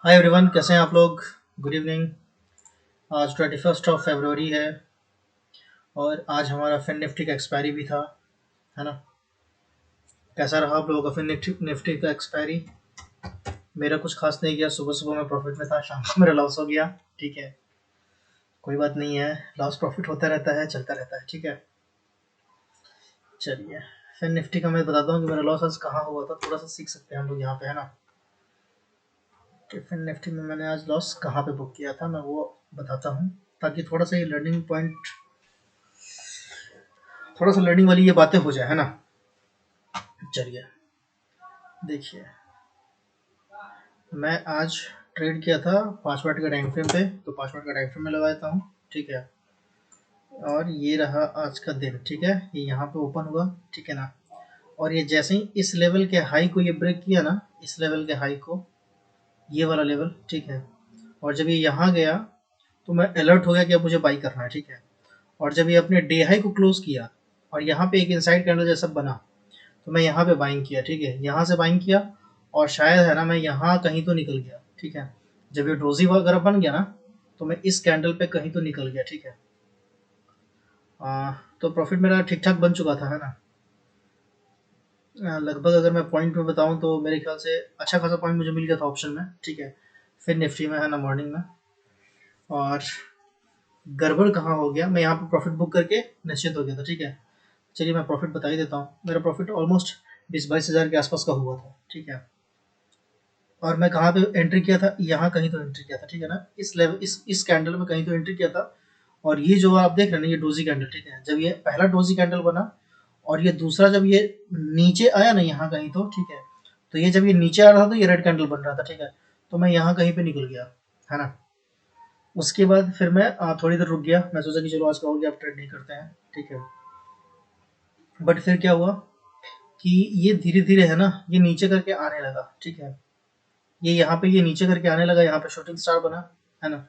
Hi everyone, कैसे हैं आप लोग। Good evening. आज 21 फरवरी है और आज हमारा फिन निफ्टी का एक्सपायरी भी था, है ना। कैसा रहा आप लोगों का फिन निफ्टी का एक्सपायरी। मेरा कुछ खास नहीं गया। सुबह सुबह मैं प्रॉफिट में था, शाम को मेरा लॉस हो गया। ठीक है, कोई बात नहीं है। लॉस प्रॉफिट होता रहता है, चलता रहता है। ठीक है, चलिए। फिन निफ्टी का मैं बताता हूँ कि मेरा लॉस आज कहाँ हुआ था। थोड़ा सा सीख सकते हैं हम लोग यहाँ पे, है ना। कि फिन निफ्टी में मैंने आज लॉस कहाँ पे बुक किया था, मैं वो बताता हूँ, ताकि थोड़ा सा ये लर्निंग पॉइंट, थोड़ा सा लर्निंग वाली ये बातें हो जाए, है ना। चलिए, देखिए। मैं आज ट्रेड किया था 5 मिनट के टाइम फ्रेम पे, तो 5 मिनट का टाइम फ्रेम में लगा देता हूँ। ठीक है, और ये रहा आज का दिन। ठीक है, ये यहाँ पे ओपन हुआ। ठीक है ना। और ये जैसे ही इस लेवल के हाई को ये ब्रेक किया ना, इस लेवल के हाई को, ये वाला लेवल। ठीक है, और जब ये यहाँ गया तो मैं अलर्ट हो गया कि अब मुझे बाई करना है। ठीक है, और जब ये अपने डे हाई को क्लोज किया और यहाँ पे एक इनसाइड कैंडल जैसा बना, तो मैं यहाँ पे बाइंग किया। ठीक है, यहाँ से बाइंग किया और शायद, है ना, मैं यहाँ कहीं तो निकल गया। ठीक है, जब ये डोजी वगैरह बन गया ना, तो मैं इस कैंडल पे कहीं तो निकल गया। ठीक है, तो प्रॉफिट मेरा ठीक ठाक बन चुका था, है ना। लगभग अगर मैं पॉइंट में बताऊं तो मेरे ख्याल से अच्छा खासा पॉइंट मुझे मिल गया था ऑप्शन में। ठीक है, फिर निफ्टी में, है ना, मॉर्निंग में। और गड़बड़ कहाँ हो गया, मैं यहाँ पे प्रॉफिट बुक करके निश्चित हो गया था। ठीक है, चलिए मैं प्रॉफिट बता ही देता हूँ। मेरा प्रॉफिट ऑलमोस्ट 20-22 हज़ार के आसपास का हुआ था। ठीक है, और मैं कहाँ पे एंट्री किया था, यहाँ कहीं तो एंट्री किया था। ठीक है ना, इस लेवल, इस कैंडल में कहीं तो एंट्री किया था। और ये जो आप देख रहे हैं ना, ये डोजी कैंडल। ठीक है, जब ये पहला डोजी कैंडल बना और ये दूसरा जब ये नीचे आया ना, यहाँ कहीं तो, ठीक है, तो ये जब ये नीचे आ रहा था तो ये रेड कैंडल बन रहा था। ठीक है, तो मैं यहाँ कहीं पे निकल गया, है ना। उसके बाद फिर मैं थोड़ी देर रुक गया। मैं सोचा कि चलो आज का हो गया, अब ट्रेड नहीं करते हैं। ठीक है, बट फिर क्या हुआ कि ये धीरे धीरे, है ना, ये नीचे करके आने लगा। ठीक है, ये यहाँ पे ये नीचे करके आने लगा, यहाँ पे शूटिंग स्टार बना, है ना।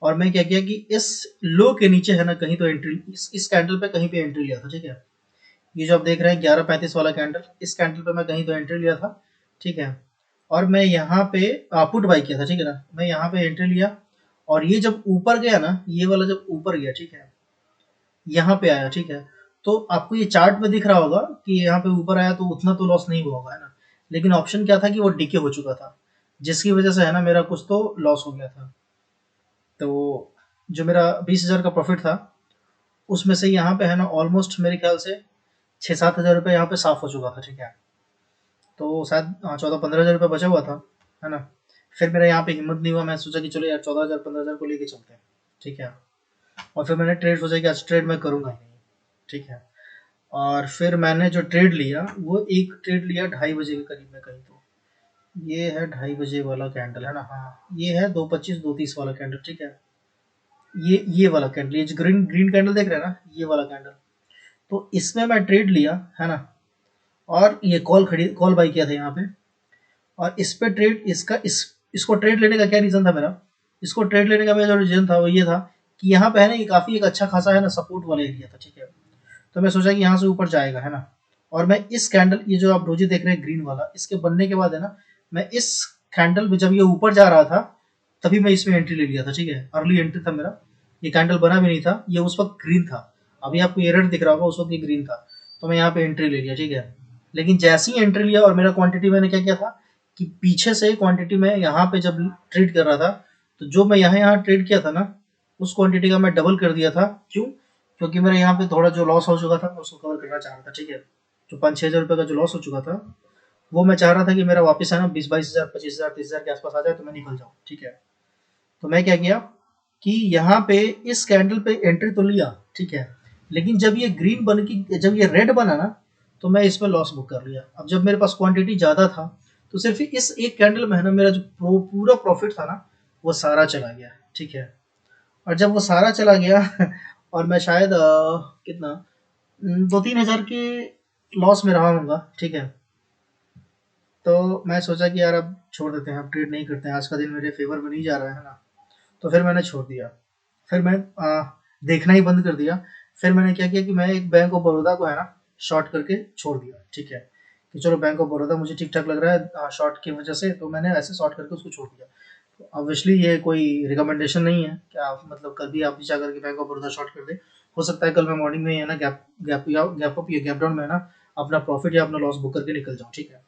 और मैं क्या किया कि इस लो के नीचे, है ना, कहीं तो एंट्री, इस कैंडल पे कहीं पे एंट्री लिया था। ठीक है, ये जो आप देख रहे हैं 11:35 वाला कैंडल, इस कैंडल पे मैं कहीं तो एंट्री लिया था। ठीक है, और मैं यहाँ पे पुट बाई किया था। ठीक है ना, मैं यहाँ पे एंट्री लिया और ये जब ऊपर गया ना, ये वाला जब ऊपर गया, ठीक है, यहाँ पे आया। ठीक है, तो आपको ये चार्ट में दिख रहा होगा कि यहाँ पे ऊपर आया तो उतना तो लॉस नहीं हुआ होगा, है ना। लेकिन ऑप्शन क्या था कि वो डीके हो चुका था, जिसकी वजह से, है ना, मेरा कुछ तो लॉस हो गया था। तो जो मेरा 20 हज़ार का प्रॉफिट था, उसमें से यहाँ पे, है ना, ऑलमोस्ट मेरे ख्याल से 6-7 हज़ार रुपये यहाँ पे साफ हो चुका था। ठीक है, तो शायद 14-15 हज़ार रुपये बचा हुआ था, है ना। फिर मेरा यहाँ पे हिम्मत नहीं हुआ, मैं सोचा कि चलो यार 14 हज़ार 15 हज़ार को लेके चलते हैं। ठीक है, और फिर मैंने ट्रेड सोचा कि आज ट्रेड मैं करूँगा ही नहीं। ठीक है, और फिर मैंने जो ट्रेड लिया, वो एक ट्रेड लिया 2:30 बजे के करीब में कहीं तो। ये है 2:30 बजे वाला कैंडल, है ना। हाँ, ये है 2:25 2:30 वाला कैंडल। ठीक है, ये वाला कैंडल, ये जो ग्रीन ग्रीन कैंडल देख रहे हैं ना, ये वाला कैंडल। तो इसमें मैं ट्रेड लिया, है ना, और ये कॉल बाई किया था यहाँ पे। और इस पे ट्रेड, इसको ट्रेड लेने का क्या रीज़न था मेरा, इसको ट्रेड लेने का मेरा जो रीज़न था वो ये था कि यहाँ पे, है ना, ये काफ़ी एक अच्छा खासा, है ना, सपोर्ट वाला एरिया था। ठीक है, तो मैं सोचा कि यहाँ से ऊपर जाएगा, है ना। और मैं इस कैंडल, ये जो आप डोजी देख रहे हैं ग्रीन वाला, इसके बनने के बाद, है ना, मैं इस कैंडल में जब ये ऊपर जा रहा था, तभी मैं इसमें एंट्री ले लिया था। ठीक है, अर्ली एंट्री था मेरा। ये कैंडल बना भी नहीं था, ये उस वक्त ग्रीन था। अभी आपको ये रेड दिख रहा होगा, उस वक्त ये ग्रीन था। तो मैं यहाँ पे एंट्री ले लिया। ठीक है, लेकिन जैसे ही एंट्री लिया और मेरा क्वांटिटी मैंने क्या किया था कि पीछे से क्वांटिटी में यहाँ पे जब ट्रेड कर रहा था, तो जो मैं यहाँ ट्रेड किया था ना, उस क्वांटिटी का मैं डबल कर दिया था। क्यों? क्योंकि मेरा यहाँ पे थोड़ा जो लॉस हो चुका था, मैं उसको कवर करना चाह रहा था। ठीक है, जो 5-6 हज़ार रुपये का जो लॉस हो चुका था, वो मैं चाह रहा था कि मेरा वापस, है ना, 20-22 हज़ार 25 हज़ार 30 हज़ार के आसपास आ जाए तो मैं निकल जाऊँ। ठीक है, तो मैं क्या किया कि यहाँ पे इस कैंडल पे एंट्री तो लिया। ठीक है, लेकिन जब ये ग्रीन बन की, जब ये रेड बना ना, तो मैं इसमें लॉस बुक कर लिया। अब जब मेरे पास क्वांटिटी ज़्यादा था, तो सिर्फ इस एक कैंडल में, है ना, मेरा जो पूरा प्रॉफिट था ना, वो सारा चला गया। ठीक है, और जब वो सारा चला गया और मैं शायद कितना 2-3 हज़ार के लॉस में रहा हूँगा। ठीक है, तो मैं सोचा कि यार अब छोड़ देते हैं, अब ट्रेड नहीं करते हैं, आज का दिन मेरे फेवर में नहीं जा रहा है ना। तो फिर मैंने छोड़ दिया। फिर मैं देखना ही बंद कर दिया। फिर मैंने क्या किया कि मैं एक बैंक ऑफ बड़ौदा को, है ना, शॉर्ट करके छोड़ दिया। ठीक है, कि चलो बैंक ऑफ बड़ौदा मुझे ठीक ठाक लग रहा है शॉर्ट की वजह से, तो मैंने ऐसे शॉर्ट करके उसको छोड़ दिया। ऑब्वियसली ये कोई रिकमेंडेशन नहीं है कि आप मतलब कल भी आप नीचे आकर के बैंक ऑफ बड़ौदा शॉर्ट कर दे। हो सकता है कल मैं मॉर्निंग में है ना गैप गैप या गैप अप या गैप डाउन में है ना अपना प्रॉफिट या अपना लॉस बुक करके निकल जाऊँ, ठीक है।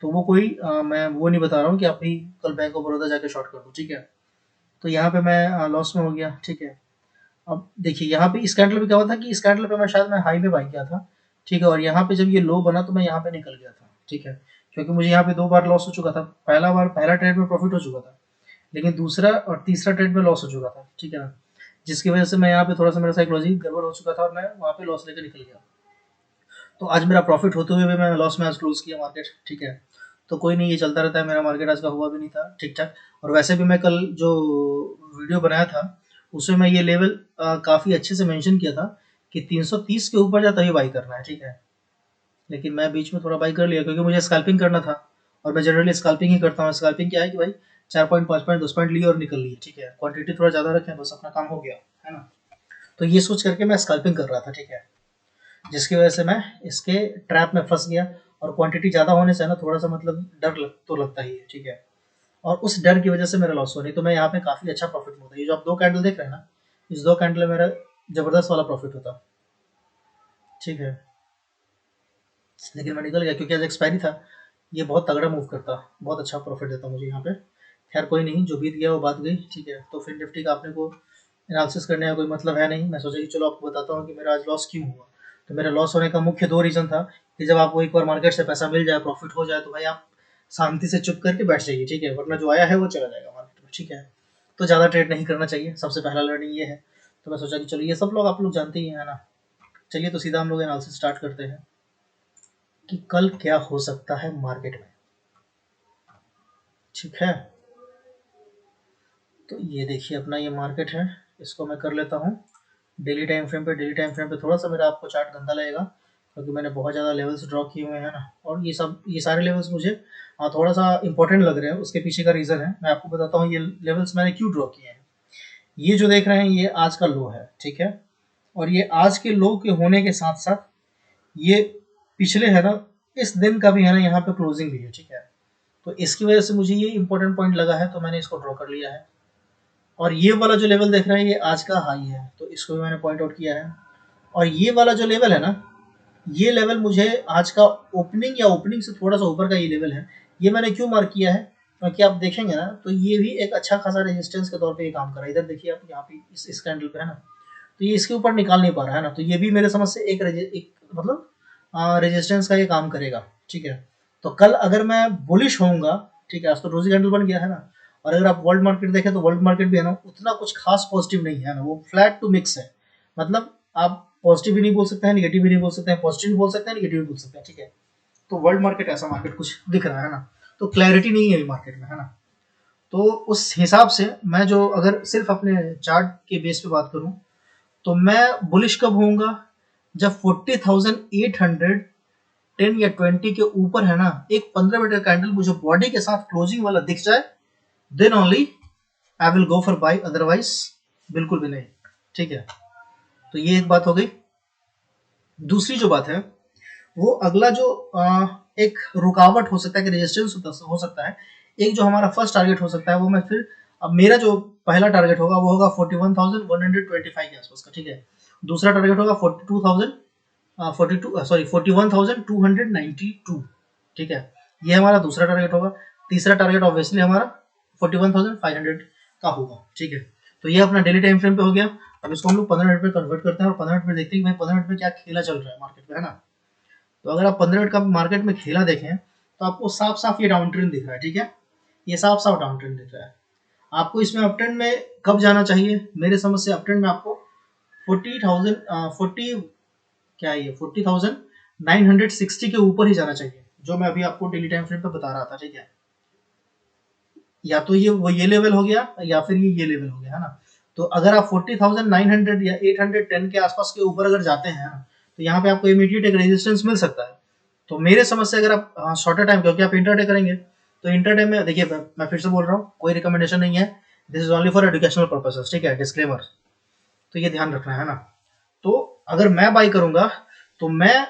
तो वो कोई मैं वो नहीं बता रहा हूँ कि आप भी कल बैंक ऑफ बड़ौदा जाके शॉर्ट कर दो, ठीक है। तो यहाँ पे मैं लॉस में हो गया, ठीक है। अब देखिए यहाँ पे इस कैंडल पे क्या हुआ था कि इस कैंडल पे मैं हाई में बाई किया था, ठीक है। और यहाँ पे जब ये लो बना तो मैं यहाँ पे निकल गया था, ठीक है। क्योंकि मुझे यहाँ पे 2 बार लॉस हो चुका था। पहला ट्रेड में प्रॉफिट हो चुका था, लेकिन दूसरा और तीसरा ट्रेड में लॉस हो चुका था, ठीक है ना। जिसकी वजह से मैं यहाँ पे थोड़ा सा मेरा साइकोलॉजी गड़बड़ हो चुका था और मैं वहाँ पे लॉस लेकर निकल गया। तो आज मेरा प्रॉफिट होते हुए भी मैं लॉस में आज क्लोज किया मार्केट, ठीक है। तो कोई नहीं, ये चलता रहता है, मेरा मार्केट आज का हुआ भी नहीं था ठीक ठाक। और वैसे भी मैं कल जो वीडियो बनाया था उसमें मैं ये लेवल काफ़ी अच्छे से मेंशन किया था कि 330 के ऊपर जाता ही बाई करना है, ठीक है। लेकिन मैं बीच में थोड़ा बाई कर लिया क्योंकि मुझे स्कैल्पिंग करना था, और मैं जनरली स्कैल्पिंग ही करता हूँ। स्कैल्पिंग क्या है कि भाई 4 पॉइंट 5 पॉइंट 10 पॉइंट लिए और निकल लिए, ठीक है। क्वांटिटी थोड़ा ज़्यादा रखें, बस अपना काम हो गया, है ना। तो ये सोच करके मैं स्कैल्पिंग कर रहा था, ठीक है। जिसकी वजह से मैं इसके ट्रैप में फंस गया। और क्वांटिटी ज़्यादा होने से ना थोड़ा सा मतलब तो लगता ही है, ठीक है। और उस डर की वजह से मेरा लॉस हो, नहीं तो मैं यहाँ पे काफ़ी अच्छा प्रॉफिट होता है। ये जो आप 2 कैंडल देख रहे हैं ना, इस 2 कैंडल में मेरा ज़बरदस्त वाला प्रॉफिट होता, ठीक है। लेकिन मैं निकल गया क्योंकि आज एक्सपायरी था। ये बहुत तगड़ा मूव करता, बहुत अच्छा प्रॉफिट देता मुझे यहाँ पे। खैर कोई नहीं, जो बीत गया वो बात गई, ठीक है। तो फिर निफ्टी का आपने को एनालिसिस करने का कोई मतलब है नहीं। मैं सोचा कि चलो आपको बताता हूँ कि मेरा आज लॉस क्यों हुआ। तो मेरा लॉस होने का मुख्य 2 रीज़न था कि जब आपको एक बार मार्केट से पैसा मिल जाए, प्रॉफिट हो जाए, तो भाई आप शांति से चुप करके बैठ जाइए, ठीक है। वरना जो आया है वो चला जाएगा मार्केट में, ठीक है। तो ज़्यादा ट्रेड नहीं करना चाहिए, सबसे पहला लर्निंग ये है। तो मैं सोचा कि चलो ये सब लोग आप लोग जानते ही हैं, है ना। चलिए तो सीधा हम लोग एनालिसिस स्टार्ट करते हैं कि कल क्या हो सकता है मार्केट में, ठीक है। तो ये देखिए अपना ये मार्केट है, इसको मैं कर लेता हूँ डेली टाइम फ्रेम पे। डेली टाइम फ्रेम पे थोड़ा सा मेरा आपको चार्ट गंदा लगेगा क्योंकि मैंने बहुत ज़्यादा लेवल्स ड्रॉ किए हुए हैं ना। और ये सारे लेवल्स मुझे थोड़ा सा इंपॉर्टेंट लग रहे हैं। उसके पीछे का रीज़न है, मैं आपको बताता हूँ ये लेवल्स मैंने क्यों ड्रॉ किए हैं। ये जो देख रहे हैं ये आज का लो है, ठीक है। और ये आज के लो के होने के साथ साथ ये पिछले है ना इस दिन का भी है ना यहाँ पे क्लोजिंग भी है, ठीक है। तो इसकी वजह से मुझे ये इंपॉर्टेंट पॉइंट लगा है, तो मैंने इसको ड्रॉ कर लिया है। और ये वाला जो लेवल देख रहे हैं ये आज का हाई है, तो इसको भी मैंने पॉइंट आउट किया है। और ये वाला जो लेवल है ना, ये लेवल मुझे आज का ओपनिंग या ओपनिंग से थोड़ा सा ऊपर का ये लेवल है। ये मैंने क्यों मार्क किया है, क्योंकि आप देखेंगे ना तो ये भी एक अच्छा खासा रेजिस्टेंस के तौर पे ये काम कर रहा है। इधर देखिए आप यहाँ पे इस कैंडल पे है ना, तो ये इसके ऊपर निकाल नहीं पा रहा है ना। तो ये भी मेरे समझ से एक मतलब रेजिस्टेंस का ये काम करेगा, ठीक है। तो कल अगर मैं बुलिश होऊंगा, ठीक है, आज तो रोजी कैंडल बन गया है ना। और अगर आप वर्ल्ड मार्केट देखें तो वर्ल्ड मार्केट भी है ना उतना कुछ खास पॉजिटिव नहीं है ना, वो फ्लैट टू मिक्स है। मतलब आप पॉजिटिव भी नहीं बोल सकते हैं, निगेटिव भी नहीं बोल सकते हैं, पॉजिटिव भी बोल सकते हैं, निगेटिव भी बोल सकते हैं, ठीक है। तो वर्ल्ड मार्केट ऐसा मार्केट कुछ दिख रहा है ना, तो क्लैरिटी नहीं है मार्केट में, है ना। तो उस हिसाब से मैं जो अगर सिर्फ अपने चार्ट के बेस पे बात करूं तो मैं बुलिश कब होऊंगा, जब 40,810 या 20 के ऊपर है ना एक 15 मिनट कैंडल मुझे बॉडी के साथ क्लोजिंग वाला दिख जाए, then only I will go for buy, otherwise बिल्कुल भी नहीं, ठीक है। तो ये एक बात हो गई। दूसरी जो बात है वो अगला जो एक रुकावट हो सकता है कि रेजिस्टेंस हो सकता है। एक जो हमारा फर्स्ट टारगेट हो सकता है वो मैं फिर अब मेरा जो पहला टारगेट होगा वो होगा 41,125 के आसपास का, ठीक है। दूसरा टारगेट होगा 41,292, ठीक है। ये हमारा दूसरा टारगेट होगा। तीसरा टारगेट ऑब्वियसली हमारा 41,500 का होगा, ठीक है। तो ये अपना डेली टाइम फ्रेम पे हो गया। अब इसको हम लोग 15 मिनट में कन्वर्ट करते हैं और 15 मिनट में देखते हैं कि भाई 15 मिनट में क्या खेला चल रहा है मार्केट में, है ना। तो अगर आप 15 मिनट का मार्केट में खेला देखें तो आपको साफ साफ ये डाउन ट्रेंड दिख रहा है, ठीक है। ये साफ साफ डाउन ट्रेंड दिख रहा है। आपको इसमें अप ट्रेंड में कब जाना चाहिए, मेरे समझ से अप ट्रेंड में आपको 40,040 क्या है ये 40,960 के ऊपर ही जाना चाहिए, जो मैं अभी आपको डेली टाइम फ्रेम पे बता रहा था, ठीक है। या तो ये लेवल हो गया या फिर ये लेवल हो गया, है ना। तो अगर आप 40,900 या 810 के आसपास के ऊपर अगर जाते हैं तो यहाँ पे आपको इमीडिएट एक रेजिस्टेंस मिल सकता है। तो मेरे समझ से अगर आप शॉर्टर टाइम, क्योंकि आप इंटरडे करेंगे, तो इंटरडे में देखिए मैं फिर से बोल रहा हूँ कोई रिकमेंडेशन नहीं है, this is only for educational purposes, ठीक है, डिस्क्लेमर। तो ये ध्यान रखना है ना। तो अगर मैं बाई करूंगा तो मैं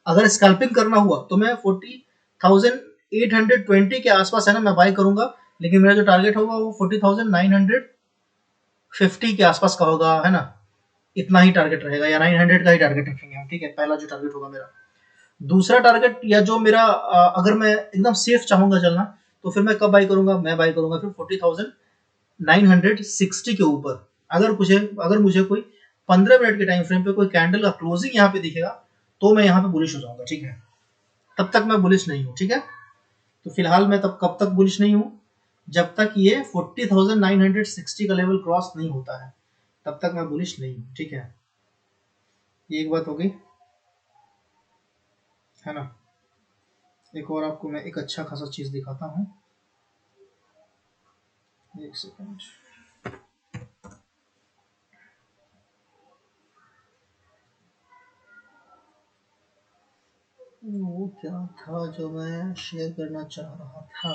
अगर स्कैल्पिंग करना हुआ तो मैं 40,820 के आसपास है ना मैं बाई करूंगा। लेकिन मेरा जो टारगेट होगा वो 40,950 के आसपास का होगा, है ना, इतना ही टारगेट रहेगा, या 900 का ही टारगेट रखेंगे हम, ठीक है, पहला जो टारगेट होगा मेरा। दूसरा टारगेट या जो मेरा अगर मैं एकदम सेफ चाहूंगा चलना, तो फिर मैं कब बाई करूंगा, मैं बाई करूंगा फिर 40,960 के ऊपर। अगर मुझे कोई 15 मिनट के टाइम फ्रेम पे कोई कैंडल का क्लोजिंग यहाँ पे दिखेगा तो मैं यहाँ पे बुलिश हो जाऊंगा, ठीक है। तब तक मैं बुलिश नहीं हूँ, ठीक है। तो फिलहाल मैं तब कब तक बुलिश नहीं हूँ, जब तक ये 40,960 का लेवल क्रॉस नहीं होता है, तब तक मैं बुलिश नहीं हूँ, ठीक है। ये एक बात हो गई, है ना। एक और आपको मैं एक अच्छा खासा चीज दिखाता हूँ, एक सेकंड। वो क्या था जो मैं शेयर करना चाह रहा था,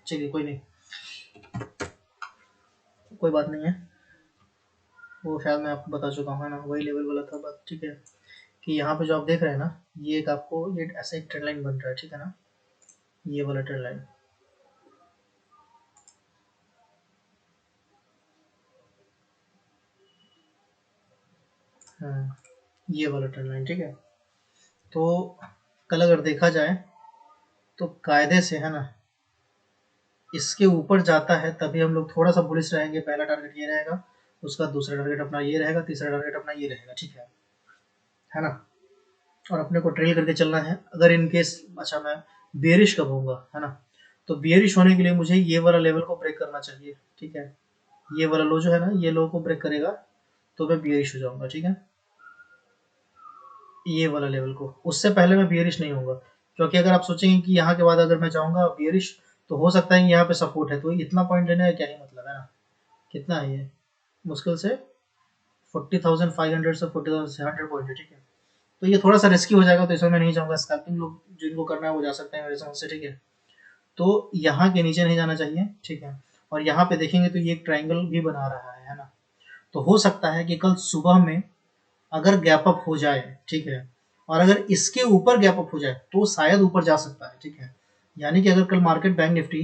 चलिए कोई नहीं, कोई बात नहीं है, वो शायद मैं आपको बता चुका हूँ, है ना, वही लेवल वाला था बात, ठीक है। कि यहाँ पे जो आप देख रहे हैं ना, ये एक आपको ये ऐसा एक ट्रेंड लाइन बन रहा है, ठीक है ना, ये वाला ट्रेंड लाइन, ये वाला ट्रेंड लाइन, ठीक है। तो कल अगर देखा जाए तो कायदे से, है ना, इसके ऊपर जाता है तभी हम लोग थोड़ा सा बुलिश रहेंगे। पहला टारगेट ये रहेगा, उसका दूसरा टारगेट अपना ये रहेगा, तीसरा टारगेट अपना ये रहेगा, ठीक है ना। और अपने को ट्रेल करके चलना है। अगर इन केस अच्छा मैं बेरिश कब होऊंगा, है ना, तो बेरिश होने के लिए मुझे ये वाला लेवल को ब्रेक करना चाहिए, ठीक है। ये वाला लो जो है ना, ये लो को ब्रेक करेगा तो मैं बेरिश हो जाऊंगा, ठीक है, ये वाला लेवल को। उससे पहले मैं बियरिश नहीं होऊंगा, क्योंकि अगर आप सोचेंगे कि यहाँ के बाद अगर मैं जाऊंगा बियरिश, तो हो सकता है कि यहाँ पे सपोर्ट है, तो इतना पॉइंट लेने का क्या ही मतलब है ना। कितना है ये, मुश्किल से 40,500 से 40,100 पॉइंट है, ठीक है। तो ये थोड़ा सा रिस्की हो जाएगा, तो इसमें मैं नहीं जाऊंगा। स्कैल्पिंग लोग जिनको करना है वो जा सकते हैं मेरे समझ से, ठीक है। तो यहाँ के नीचे नहीं जाना चाहिए, ठीक है। और यहाँ पे देखेंगे तो ये एक ट्राइंगल भी बना रहा है ना, तो हो सकता है कि कल सुबह में अगर गैप अप हो जाए, ठीक है, और अगर इसके ऊपर गैप अप हो जाए तो शायद ऊपर जा सकता है, ठीक है। यानी कि अगर कल मार्केट बैंक निफ्टी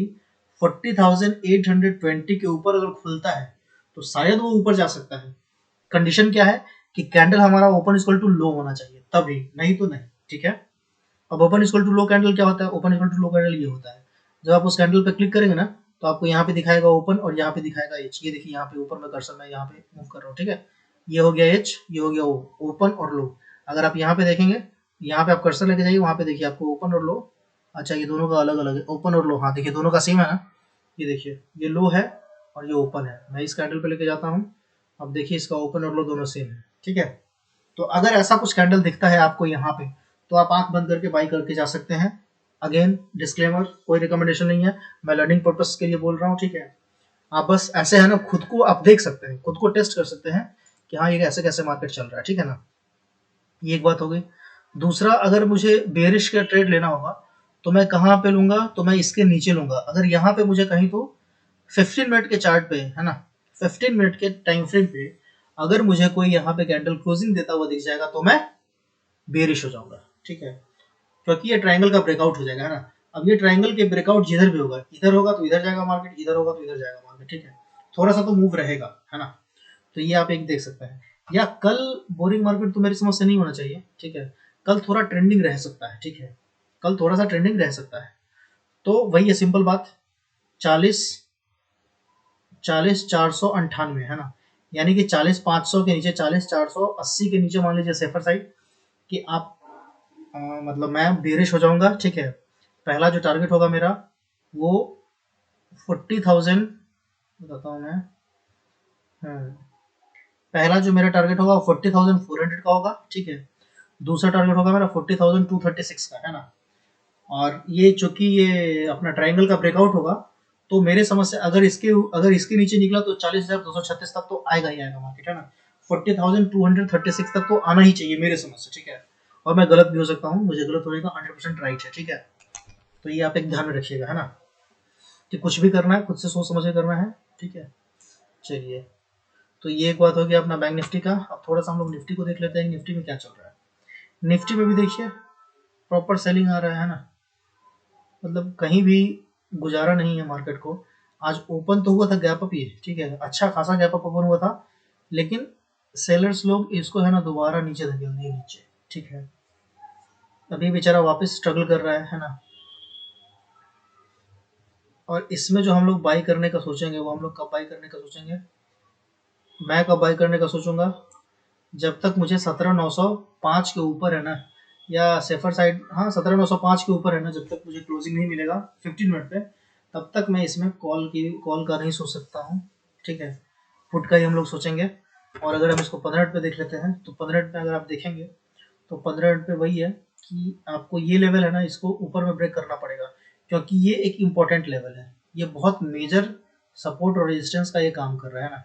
40,820 के ऊपर अगर खुलता है तो शायद वो ऊपर जा सकता है। कंडीशन क्या है कि कैंडल हमारा ओपन इक्वल टू लो होना चाहिए, तभी, नहीं तो नहीं, ठीक है। अब open equal to low candle क्या होता है, open equal to low candle ये होता है, जब आप उस कैंडल पे क्लिक करेंगे ना, तो आपको यहाँ पे दिखाएगा ओपन और यहाँ पे दिखाएगा एच। ये देखिए यहाँ पे ऊपर में कर्सर मैं यहाँ पे मूव कर रहा हूँ, ठीक है। ये हो गया एच, ये हो गया ओ, ओपन और लो। अगर आप यहाँ पे देखेंगे, यहाँ पे आप कर्सर लेके जाइए, वहाँ पे देखिए आपको ओपन और लो, अच्छा ये दोनों का अलग अलग है, ओपन और लो, हाँ देखिए दोनों का सेम है ना। ये देखिए ये लो है और ये ओपन है, मैं इस कैंडल पे लेके जाता हूँ, अब देखिए इसका ओपन और लो दोनों सेम है, ठीक है। तो अगर ऐसा कुछ कैंडल दिखता है आपको यहाँ पे, तो आप आंख बंद करके बाई करके जा सकते हैं। अगेन डिस्क्लेमर, कोई रिकमेंडेशन नहीं है, मैं लर्निंग पर्पस के लिए बोल रहा हूँ, ठीक है। आप बस ऐसे है ना, खुद को आप देख सकते हैं, खुद को टेस्ट कर सकते हैं कि हाँ ये कैसे कैसे मार्केट चल रहा है, ठीक है ना। ये एक बात हो गई। दूसरा, अगर मुझे बेरिश का ट्रेड लेना होगा तो मैं कहाँ पे लूंगा, तो मैं इसके नीचे लूंगा। अगर यहाँ पे मुझे कहीं तो 15 मिनट के चार्ट पे, है ना, 15 मिनट के टाइम फ्रेम पे अगर मुझे कोई यहाँ पे कैंडल क्लोजिंग देता हुआ दिख जाएगा तो मैं बेरिश हो जाऊंगा, ठीक है, क्योंकि ये ट्रायंगल का ब्रेकआउट हो जाएगा, है ना। अब ये ट्रायंगल के ब्रेकआउट जिधर भी होगा, इधर होगा तो इधर जाएगा मार्केट, इधर होगा तो इधर जाएगा मार्केट, ठीक है। थोड़ा सा तो मूव रहेगा, है ना। तो ये आप एक देख सकते हैं। या कल बोरिंग मार्केट तो मेरी समझ से नहीं होना चाहिए, ठीक है। कल थोड़ा ट्रेंडिंग रह सकता है, ठीक है, कल थोड़ा सा ट्रेंडिंग रह सकता है। तो वही है सिंपल बात, 40,498, है ना, यानी कि 40,500 के नीचे, 40,480 के नीचे मान लीजिए सेफर साइड कि आप मतलब मैं बेरिश हो जाऊंगा, ठीक है। पहला जो टारगेट होगा मेरा वो 40,000 बताता हूँ मैं, हम्म, पहला जो मेरा टारगेट होगा वो 40,400 का होगा, ठीक है। दूसरा टारगेट होगा मेरा 40,236 का, है ना। और ये चूंकि ये अपना ट्रायंगल का ब्रेकआउट होगा, तो मेरे समझ से अगर इसके नीचे निकला तो 40,236 तक तो आएगा ही आएगा मार्केट, है ना। 40,236 तक तो आना ही चाहिए मेरे समझ से, ठीक है। और मैं गलत भी हो सकता हूँ, मुझे गलत होने का 100% राइट है, ठीक है। तो ये आप एक ध्यान में रखिएगा, है ना, कि कुछ भी करना है खुद से सोच समझ के करना है, ठीक है। चलिए, तो ये एक बात हो गया अपना बैंक निफ्टी का। अब थोड़ा सा हम लोग निफ्टी को देख लेते हैं, निफ्टी में क्या चल रहा है। निफ्टी में भी देखिए प्रॉपर सेलिंग आ रहा है ना, मतलब कहीं भी गुजारा नहीं है मार्केट को। आज ओपन तो हुआ था गैप अप, ये ठीक है, अच्छा खासा गैप अप ओपन हुआ था, लेकिन सेलर्स लोग इसको है ना दोबारा नीचे धकेल दिए नीचे, ठीक है। अभी बेचारा वापस स्ट्रगल कर रहा है ना। और इसमें जो हम लोग बाई करने का सोचेंगे, वो हम लोग कब बाई करने का सोचेंगे, मैं कब बाई करने का सोचूंगा, जब तक मुझे 17,905 के ऊपर है ना, या सेफर साइड, हाँ 17,905 के ऊपर है ना, जब तक मुझे क्लोजिंग नहीं मिलेगा 15 मिनट पे, तब तक मैं इसमें कॉल का नहीं सोच सकता हूँ, ठीक है। पुट का ही हम लोग सोचेंगे। और अगर हम इसको 15 मिनट पे देख लेते हैं, तो 15 मिनट पे अगर आप देखेंगे तो 15 मिनट पे वही है कि आपको ये लेवल है ना, इसको ऊपर में ब्रेक करना पड़ेगा, क्योंकि ये एक इम्पॉर्टेंट लेवल है, ये बहुत मेजर सपोर्ट और रेजिस्टेंस का ये काम कर रहा है ना।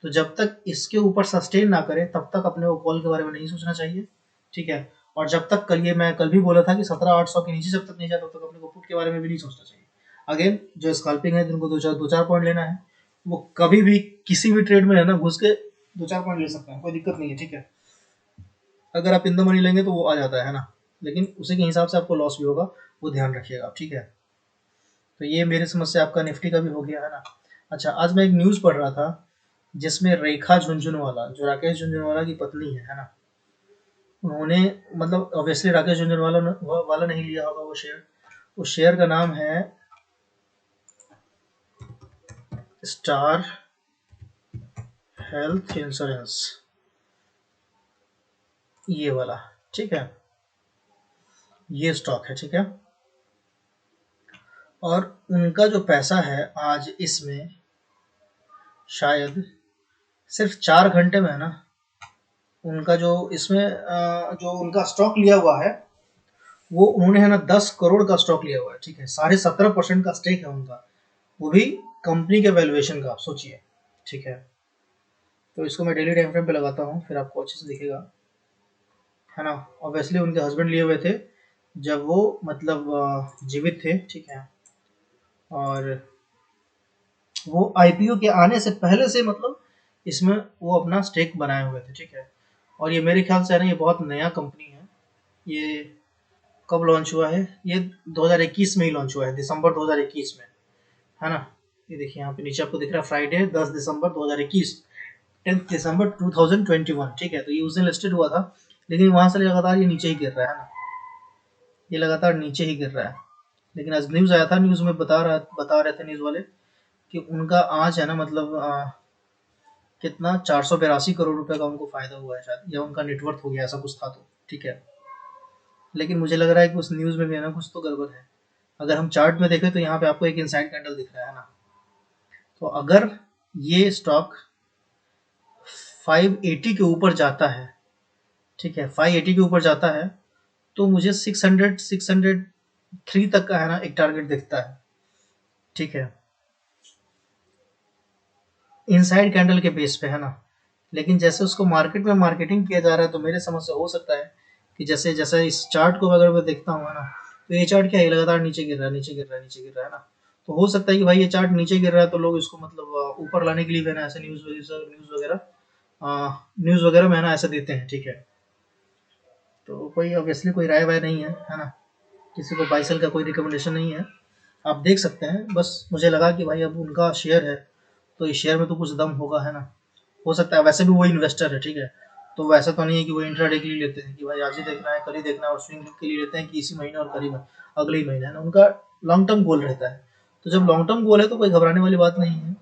तो जब तक इसके ऊपर सस्टेन ना करे, तब तक अपने को कॉल के बारे में नहीं सोचना चाहिए, ठीक है। और जब तक कल, ये मैं कल भी बोला था कि 17,800 के नीचे जब तक नहीं जाए, तब तक अपने को पुट के बारे में भी नहीं सोचना चाहिए। अगेन जो स्कल्पिंग है, जिनको दो चार पॉइंट लेना है, वो कभी भी किसी भी ट्रेड में है ना घुस के 2-4 पॉइंट ले सकते हैं, कोई दिक्कत नहीं है, ठीक है। अगर आप इन द मनी लेंगे तो वो आ जाता है ना, लेकिन उसी के हिसाब से आपको लॉस भी होगा, वो ध्यान रखिएगा, ठीक है। तो ये मेरी समझ से आपका निफ्टी का भी हो गया है ना। अच्छा, आज मैं एक न्यूज़ पढ़ रहा था जिसमें रेखा झुनझुनवाला, जो राकेश झुनझुनवाला की पत्नी है ना, उन्होंने, मतलब ऑब्वियसली राकेश झुनझुनवाला वाला नहीं लिया होगा वो शेयर। उस शेयर का नाम है स्टार हेल्थ इंश्योरेंस, ये वाला, ठीक है, ये स्टॉक है, ठीक है। और उनका जो पैसा है आज इसमें, शायद सिर्फ 4 घंटे में है ना, उनका जो इसमें जो उनका स्टॉक लिया हुआ है, वो उन्होंने है ना 10 करोड़ का स्टॉक लिया हुआ है, ठीक है। 17.5% का स्टेक है उनका, वो भी कंपनी के वैल्यूएशन का, आप सोचिए, ठीक है। तो इसको मैं डेली टाइम फ्रेम पे लगाता हूँ, फिर आपको अच्छे से दिखेगा, है ना। ऑब्वियसली उनके हस्बैंड लिए हुए थे जब वो, मतलब जीवित थे, ठीक है। और वो आईपीओ के आने से पहले से, मतलब इसमें वो अपना स्टेक बनाए हुए थे, ठीक है। और ये मेरे ख्याल से है ना, ये बहुत नया कंपनी है। ये कब लॉन्च हुआ है, ये 2021 में ही लॉन्च हुआ है, दिसंबर 2021 में, है ना। ये देखिए यहाँ पे नीचे आपको दिख रहा है, फ्राइडे 10 दिसंबर 2021, 10 दिसंबर 2021, ठीक है। तो ये उस दिन लिस्टेड हुआ था, लेकिन वहां से लगातार ये नीचे ही गिर रहा है ना, ये लगातार नीचे ही गिर रहा है। लेकिन आज न्यूज़ आया था, न्यूज़ में बता रहे थे न्यूज़ वाले कि उनका आज है ना, मतलब कितना 482 करोड़ रुपए का उनको फायदा हुआ है शायद, या उनका नेटवर्थ हो गया, ऐसा कुछ था, तो ठीक है। लेकिन मुझे लग रहा है कि उस न्यूज़ में भी है ना कुछ तो गड़बड़ है। अगर हम चार्ट में देखें तो यहाँ पे आपको एक इनसाइड कैंडल दिख रहा है ना, तो अगर ये स्टॉक 580 के ऊपर जाता है, ठीक है, 580 के ऊपर जाता है, तो मुझे 603 तक का है ना एक टारगेट दिखता है, ठीक है, इनसाइड कैंडल के बेस पे, है ना। लेकिन जैसे उसको मार्केट में मार्केटिंग किया जा रहा है, तो मेरे समझ से हो सकता है कि जैसे जैसे इस चार्ट को अगर मैं देखता हूँ, है ना, तो ये चार्ट क्या है, लगातार नीचे गिर रहा है, नीचे गिर रहा है, नीचे गिर रहा है ना। तो हो सकता है कि भाई ये चार्ट नीचे गिर रहा है, तो लोग इसको मतलब ऊपर लाने के लिए ना ऐसे न्यूज़ वगैरह में है ना ऐसे देते हैं, ठीक है। तो कोई ऑब्वियसली कोई राय वाय नहीं है ना, किसी को बाई सेल का कोई रिकमेंडेशन नहीं है, आप देख सकते हैं। बस मुझे लगा कि भाई अब उनका शेयर है, तो इस शेयर में तो कुछ दम होगा, है ना। हो सकता है, वैसे भी वो इन्वेस्टर है, ठीक है। तो वैसा तो नहीं है कि वो इंट्राडे के लिए लेते हैं कि भाई आज ही देखना है, कल ही देखना है, और स्विंग के लिए लेते हैं कि इसी महीने और करीब अगले ही महीने, है ना। उनका लॉन्ग टर्म गोल रहता है। तो जब लॉन्ग टर्म गोल है तो कोई घबराने वाली बात नहीं है,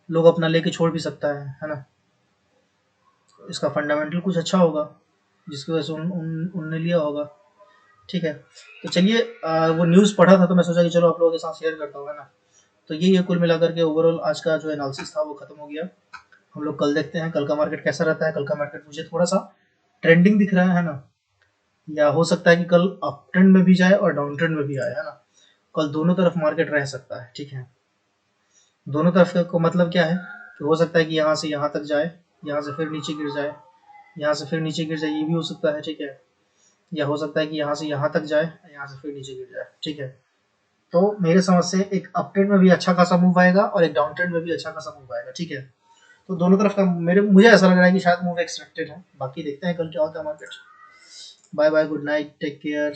लोग अपना लेके छोड़ भी सकता है ना। इसका फंडामेंटल कुछ अच्छा होगा, जिसकी वजह से उनने लिया होगा, ठीक है। तो चलिए, वो न्यूज़ पढ़ा था तो मैं सोचा कि चलो आप लोगों के साथ शेयर करता हूँ, है ना। तो ये कुल मिलाकर के ओवरऑल आज का जो एनालिसिस था वो खत्म हो गया। हम लोग कल देखते हैं कल का मार्केट कैसा रहता है। कल का मार्केट मुझे थोड़ा सा ट्रेंडिंग दिख रहा है ना, या हो सकता है कि कल अप ट्रेंड में भी जाए और डाउन ट्रेंड में भी आए, है ना। कल दोनों तरफ मार्केट रह सकता है, ठीक है। दोनों तरफ को मतलब क्या है कि हो सकता है कि यहाँ से यहाँ तक जाए, यहाँ से फिर नीचे गिर जाए, यहाँ से फिर नीचे गिर जाए, ये भी हो सकता है, ठीक है। या हो सकता है कि यहाँ से यहाँ तक जाए, यहाँ से फिर नीचे गिर जाए, ठीक है। तो मेरे समझ से एक अप ट्रेंड में भी अच्छा खासा मूव आएगा और एक डाउन ट्रेंड में भी अच्छा खासा मूव आएगा, ठीक है। तो दोनों तरफ का मुझे ऐसा लग रहा है कि शायद मूव एक्सपेक्टेड है। बाकी देखते हैं कल क्या होता है market. Bye bye, good night, take care.